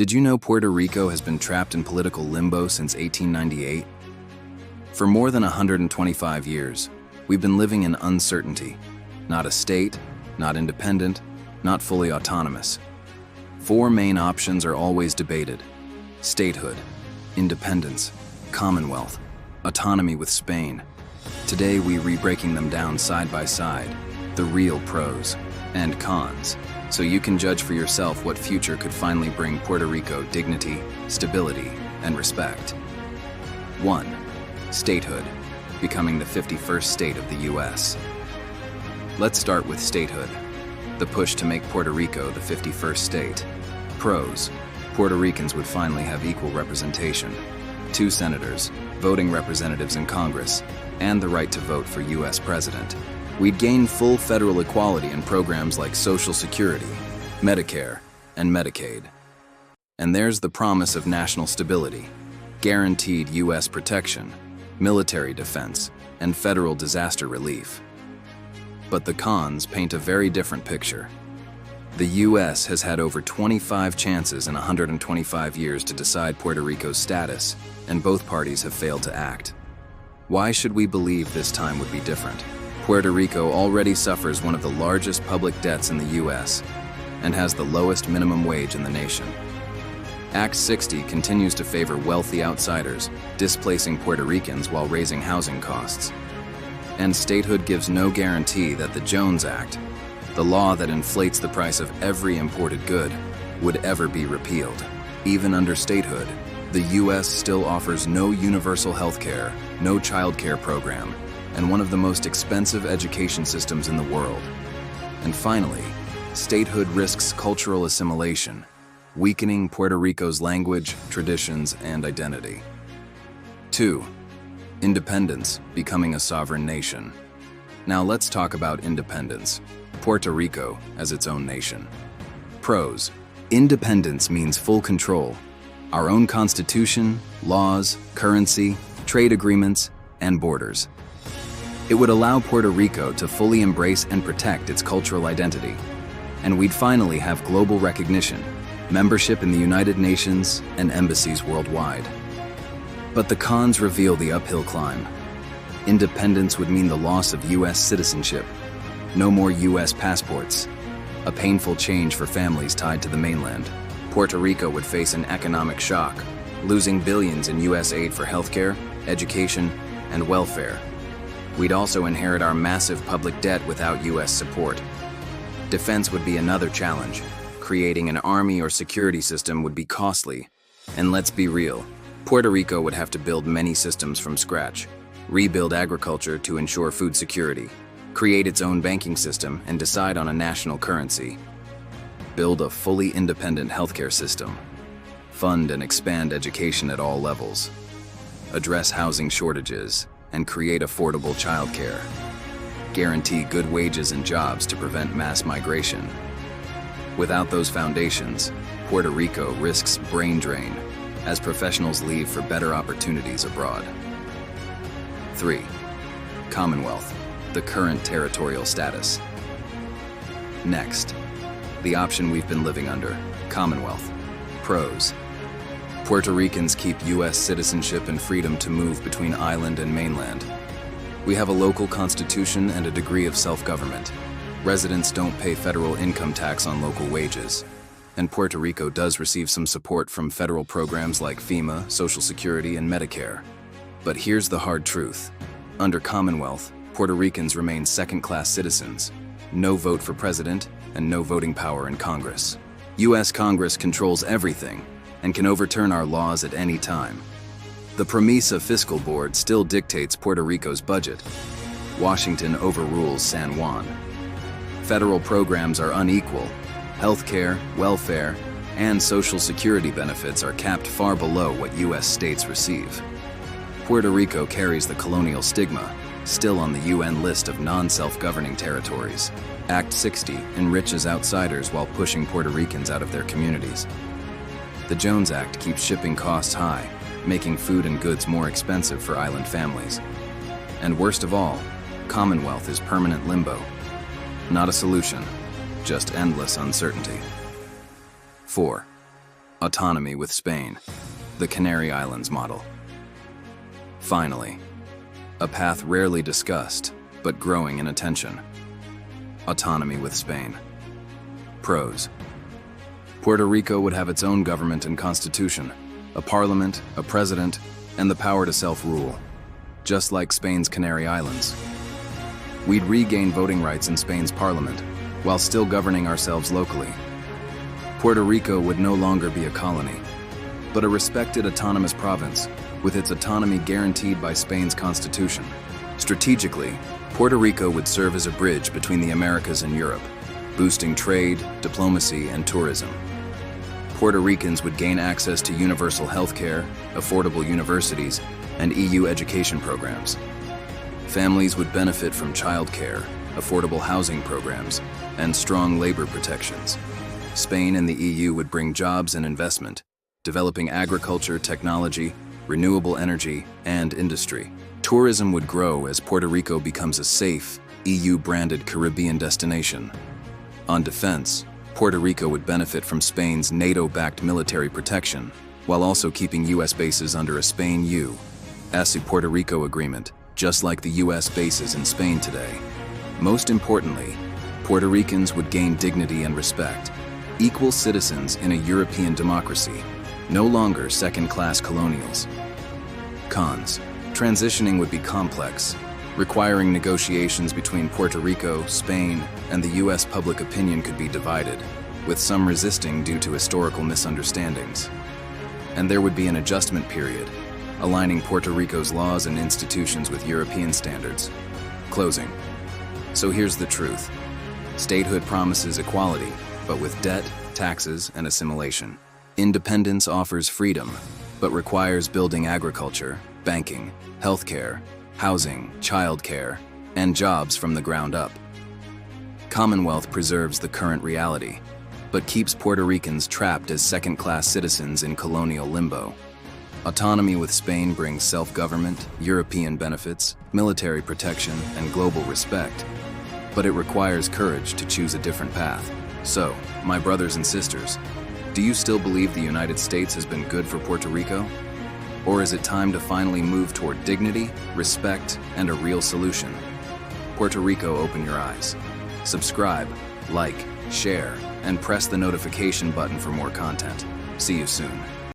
Did you know Puerto Rico has been trapped in political limbo since 1898? For more than 125 years, we've been living in uncertainty. Not a state, not independent, not fully autonomous. Four main options are always debated: statehood, independence, Commonwealth, autonomy with Spain. Today we re-breaking them down side by side, the real pros and cons, so you can judge for yourself what future could finally bring Puerto Rico dignity, stability, and respect. 1. Statehood, becoming the 51st state of the U.S. Let's start with statehood, the push to make Puerto Rico the 51st state. Pros: Puerto Ricans would finally have equal representation, 2 senators, voting representatives in Congress, and the right to vote for U.S. president. We'd gain full federal equality in programs like Social Security, Medicare, and Medicaid. And there's the promise of national stability, guaranteed U.S. protection, military defense, and federal disaster relief. But the cons paint a very different picture. The U.S. has had over 25 chances in 125 years to decide Puerto Rico's status, and both parties have failed to act. Why should we believe this time would be different? Puerto Rico already suffers one of the largest public debts in the U.S. and has the lowest minimum wage in the nation. Act 60 continues to favor wealthy outsiders, displacing Puerto Ricans while raising housing costs. And statehood gives no guarantee that the Jones Act, the law that inflates the price of every imported good, would ever be repealed. Even under statehood, the U.S. still offers no universal health care, no child care program, and one of the most expensive education systems in the world. And finally, statehood risks cultural assimilation, weakening Puerto Rico's language, traditions, and identity. 2. Independence, becoming a sovereign nation. Now let's talk about independence. Puerto Rico as its own nation. Pros: independence means full control. Our own constitution, laws, currency, trade agreements, and borders. It would allow Puerto Rico to fully embrace and protect its cultural identity. And we'd finally have global recognition, membership in the United Nations, and embassies worldwide. But the cons reveal the uphill climb. Independence would mean the loss of U.S. citizenship, no more U.S. passports, a painful change for families tied to the mainland. Puerto Rico would face an economic shock, losing billions in U.S. aid for healthcare, education, and welfare. We'd also inherit our massive public debt without U.S. support. Defense would be another challenge. Creating an army or security system would be costly. And let's be real, Puerto Rico would have to build many systems from scratch, rebuild agriculture to ensure food security, create its own banking system and decide on a national currency, build a fully independent healthcare system, fund and expand education at all levels, address housing shortages, and create affordable childcare, guarantee good wages and jobs to prevent mass migration. Without those foundations, Puerto Rico risks brain drain as professionals leave for better opportunities abroad. 3. Commonwealth, the current territorial status. Next, the option we've been living under, Commonwealth. Pros: Puerto Ricans keep U.S. citizenship and freedom to move between island and mainland. We have a local constitution and a degree of self-government. Residents don't pay federal income tax on local wages. And Puerto Rico does receive some support from federal programs like FEMA, Social Security, and Medicare. But here's the hard truth. Under Commonwealth, Puerto Ricans remain second-class citizens, no vote for president, and no voting power in Congress. U.S. Congress controls everything and can overturn our laws at any time. The Promesa Fiscal Board still dictates Puerto Rico's budget. Washington overrules San Juan. Federal programs are unequal. Healthcare, welfare, and Social Security benefits are capped far below what U.S. states receive. Puerto Rico carries the colonial stigma, still on the UN list of non-self-governing territories. Act 60 enriches outsiders while pushing Puerto Ricans out of their communities. The Jones Act keeps shipping costs high, making food and goods more expensive for island families. And worst of all, Commonwealth is permanent limbo. Not a solution, just endless uncertainty. 4. Autonomy with Spain, the Canary Islands model. Finally, a path rarely discussed, but growing in attention. Autonomy with Spain. Pros. Puerto Rico would have its own government and constitution, a parliament, a president, and the power to self-rule, just like Spain's Canary Islands. We'd regain voting rights in Spain's parliament, while still governing ourselves locally. Puerto Rico would no longer be a colony, but a respected autonomous province, with its autonomy guaranteed by Spain's constitution. Strategically, Puerto Rico would serve as a bridge between the Americas and Europe, boosting trade, diplomacy, and tourism. Puerto Ricans would gain access to universal health care, affordable universities, and EU education programs. Families would benefit from childcare, affordable housing programs, and strong labor protections. Spain and the EU would bring jobs and investment, developing agriculture, technology, renewable energy, and industry. Tourism would grow as Puerto Rico becomes a safe, EU-branded Caribbean destination. On defense, Puerto Rico would benefit from Spain's NATO-backed military protection, while also keeping U.S. bases under a Spain-U.S. Puerto Rico agreement, just like the U.S. bases in Spain today. Most importantly, Puerto Ricans would gain dignity and respect, equal citizens in a European democracy, no longer second-class colonials. Cons. Transitioning would be complex, requiring negotiations between Puerto Rico, Spain, and the U.S. Public opinion could be divided, with some resisting due to historical misunderstandings. And there would be an adjustment period, aligning Puerto Rico's laws and institutions with European standards. Closing. So here's the truth. Statehood promises equality, but with debt, taxes, and assimilation. Independence offers freedom, but requires building agriculture, banking, healthcare, housing, childcare, and jobs from the ground up. Commonwealth preserves the current reality, but keeps Puerto Ricans trapped as second-class citizens in colonial limbo. Autonomy with Spain brings self-government, European benefits, military protection, and global respect, but it requires courage to choose a different path. So, my brothers and sisters, do you still believe the United States has been good for Puerto Rico? Or is it time to finally move toward dignity, respect, and a real solution? Puerto Rico, open your eyes. Subscribe, like, share, and press the notification button for more content. See you soon.